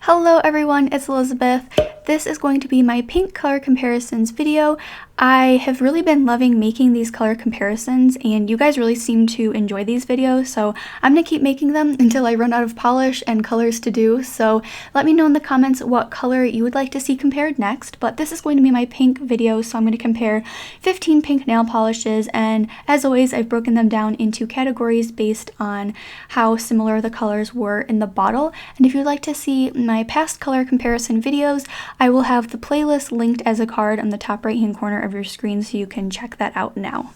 Hello everyone, it's Elizabeth. This is going to be my pink color comparisons video. I have really been loving making these color comparisons and you guys really seem to enjoy these videos, so I'm going to keep making them until I run out of polish and colors to do. So let me know in the comments what color you would like to see compared next, but this is going to be my pink video, so I'm going to compare 15 pink nail polishes, and as always I've broken them down into categories based on how similar the colors were in the bottle. And if you'd like to see my past color comparison videos, I will have the playlist linked as a card on the top right hand corner of your screen, so you can check that out now.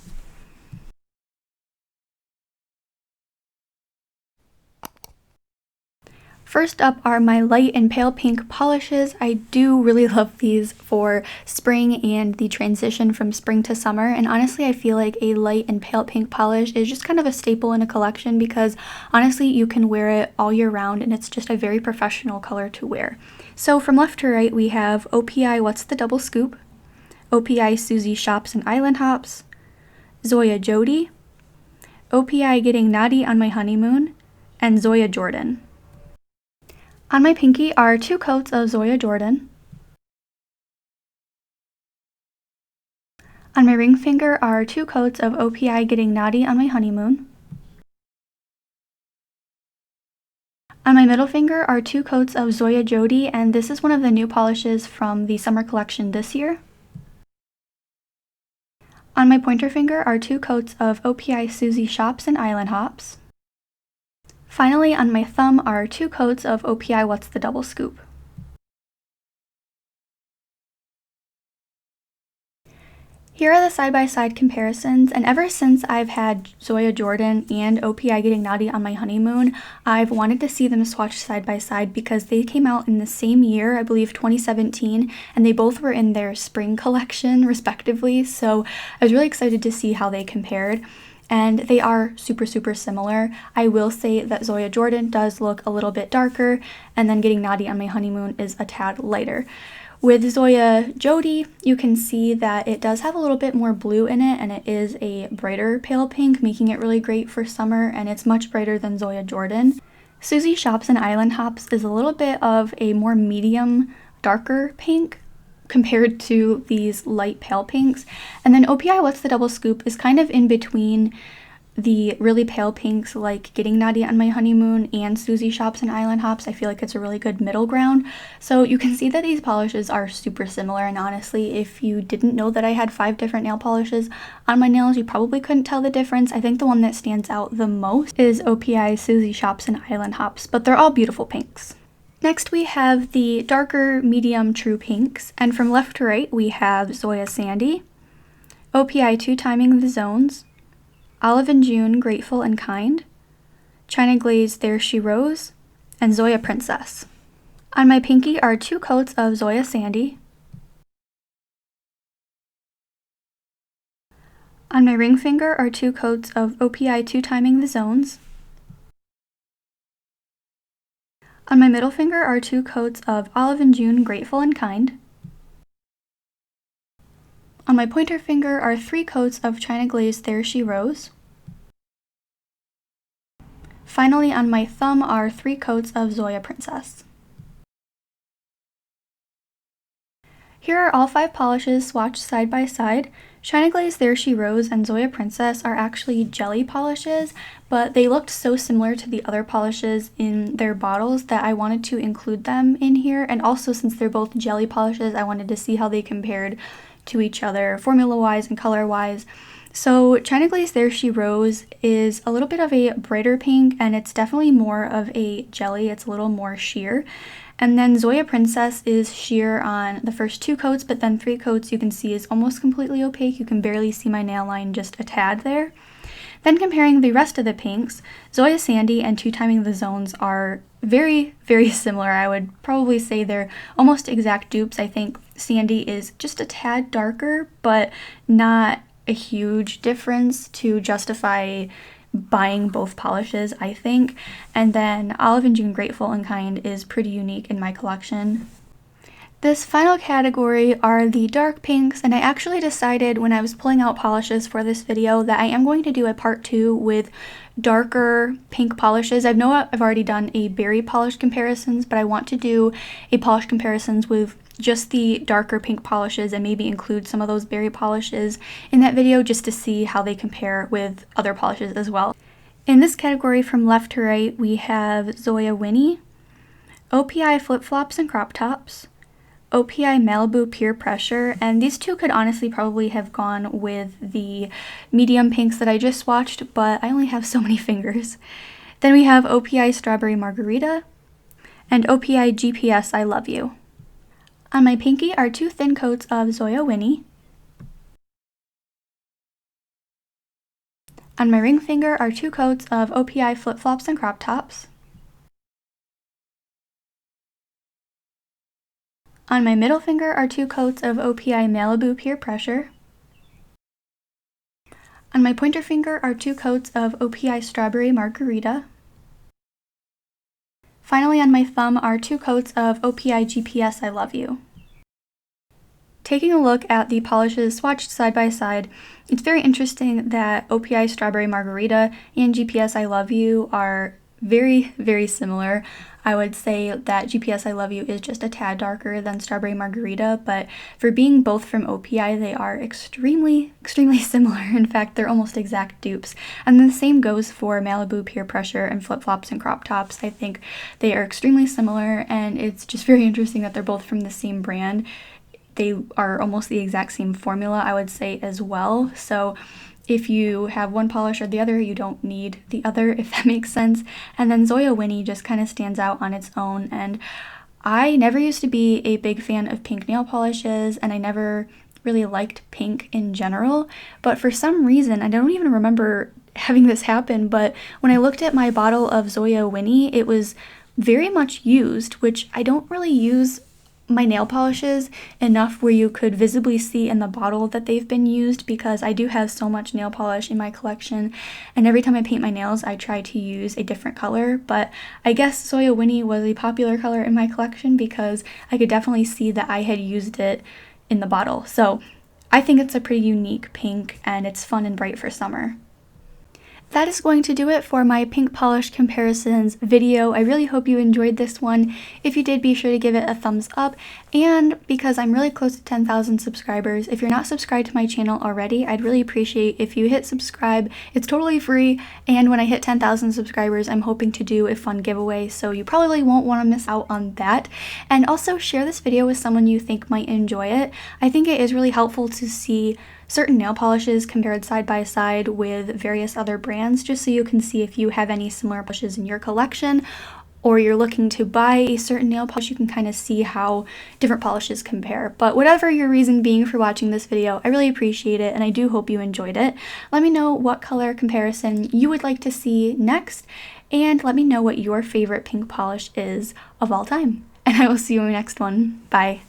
First up are my light and pale pink polishes. I do really love these for spring and the transition from spring to summer, and honestly I feel like a light and pale pink polish is just kind of a staple in a collection because honestly you can wear it all year round and it's just a very professional color to wear. So from left to right we have OPI What's the Double Scoop, OPI Suzi Shops and Island Hops, Zoya Jodi, OPI Getting Nadi on My Honeymoon, and Zoya Jordan. On my pinky are 2 coats of Zoya Jordan. On my ring finger are 2 coats of OPI Getting Nadi on My Honeymoon. On my middle finger are 2 coats of Zoya Jodi, and this is one of the new polishes from the summer collection this year. On my pointer finger are 2 coats of OPI Suzi Shops and Island Hops. Finally, on my thumb are 2 coats of OPI What's the Double Scoop. Here are the side-by-side comparisons, and ever since I've had Zoya Jordan and OPI Getting Nadi on My Honeymoon, I've wanted to see them swatched side-by-side because they came out in the same year, I believe 2017, and they both were in their spring collection respectively, so I was really excited to see how they compared. And they are super similar. I will say that Zoya Jordan does look a little bit darker, and then Getting Nadi on My Honeymoon is a tad lighter. With Zoya Jodi, you can see that it does have a little bit more blue in it, and it is a brighter pale pink, making it really great for summer, and it's much brighter than Zoya Jordan. Suzi Shops and Island Hops is a little bit of a more medium, darker pink compared to these light pale pinks. And then OPI What's the Double Scoop is kind of in between the really pale pinks like Getting Nadi on My Honeymoon and Suzi Shops and Island Hops. I feel like it's a really good middle ground. So you can see that these polishes are super similar, and honestly if you didn't know that I had 5 different nail polishes on my nails, you probably couldn't tell the difference. I think the one that stands out the most is OPI Suzi Shops and Island Hops, but they're all beautiful pinks. Next we have the darker medium true pinks, and from left to right we have Zoya Sandy, OPI Two-Timing the Zones, Olive and June Grateful and Kind, China Glaze There She Rose, and Zoya Princess. On my pinky are 2 coats of Zoya Sandy. On my ring finger are 2 coats of OPI Two-Timing the Zones. On my middle finger are 2 coats of Olive and June Grateful and Kind. On my pointer finger are 3 coats of China Glaze There She Rose. Finally, on my thumb are 3 coats of Zoya Princess. Here are all 5 polishes swatched side by side. China Glaze There She Rose and Zoya Princess are actually jelly polishes, but they looked so similar to the other polishes in their bottles that I wanted to include them in here, and also since they're both jelly polishes, I wanted to see how they compared to each other formula-wise and color-wise. So China Glaze There She Rose is a little bit of a brighter pink, and it's definitely more of a jelly, it's a little more sheer. And then Zoya Princess is sheer on the first 2 coats, but then 3 coats you can see is almost completely opaque. You can barely see my nail line, just a tad there. Then comparing the rest of the pinks, Zoya Sandy and Two-Timing the Zones are very similar. I would probably say they're almost exact dupes. I think Sandy is just a tad darker, but not a huge difference to justify buying both polishes, I think. And then Olive and June Grateful and Kind is pretty unique in my collection. This final category are the dark pinks, and I actually decided when I was pulling out polishes for this video that I am going to do a part 2 with darker pink polishes. I know I've already done a berry polish comparisons, but I want to do a polish comparisons with just the darker pink polishes and maybe include some of those berry polishes in that video just to see how they compare with other polishes as well. In this category from left to right, we have Zoya Winnie, OPI Flip-Flops and Crop Tops, OPI Malibu Peer Pressure, and these two could honestly probably have gone with the medium pinks that I just swatched, but I only have so many fingers. Then we have OPI Strawberry Margarita and OPI GPS Love You. On my pinky are 2 thin coats of Zoya Winnie. On my ring finger are 2 coats of OPI Flip-Flops and Crop Tops. On my middle finger are 2 coats of OPI Malibu Peer Pressure. On my pointer finger are 2 coats of OPI Strawberry Margarita. Finally, on my thumb are 2 coats of OPI GPS Love You. Taking a look at the polishes swatched side by side, it's very interesting that OPI Strawberry Margarita and GPS Love You are very, very similar. I would say that GPS Love You is just a tad darker than Strawberry Margarita, but for being both from OPI, they are extremely, extremely similar. In fact, they're almost exact dupes. And then the same goes for Malibu Peer Pressure and Flip-Flops and Crop Tops. I think they are extremely similar, and it's just very interesting that they're both from the same brand. They are almost the exact same formula, I would say, as well. So if you have one polish or the other, you don't need the other, if that makes sense. And then Zoya Winnie just kind of stands out on its own. And I never used to be a big fan of pink nail polishes, and I never really liked pink in general. But for some reason, I don't even remember having this happen, but when I looked at my bottle of Zoya Winnie, it was very much used, which I don't really use my nail polishes enough where you could visibly see in the bottle that they've been used, because I do have so much nail polish in my collection, and every time I paint my nails I try to use a different color. But I guess Zoya Winnie was a popular color in my collection because I could definitely see that I had used it in the bottle. So I think it's a pretty unique pink, and it's fun and bright for summer. That is going to do it for my pink polish comparisons video. I really hope you enjoyed this one. If you did, be sure to give it a thumbs up. And because I'm really close to 10,000 subscribers, if you're not subscribed to my channel already, I'd really appreciate if you hit subscribe. It's totally free. And when I hit 10,000 subscribers, I'm hoping to do a fun giveaway, so you probably won't want to miss out on that. And also share this video with someone you think might enjoy it. I think it is really helpful to see certain nail polishes compared side by side with various other brands, just so you can see if you have any similar polishes in your collection, or you're looking to buy a certain nail polish, you can kind of see how different polishes compare. But whatever your reason being for watching this video, I really appreciate it, and I do hope you enjoyed it. Let me know what color comparison you would like to see next, and let me know what your favorite pink polish is of all time. And I will see you in the next one. Bye.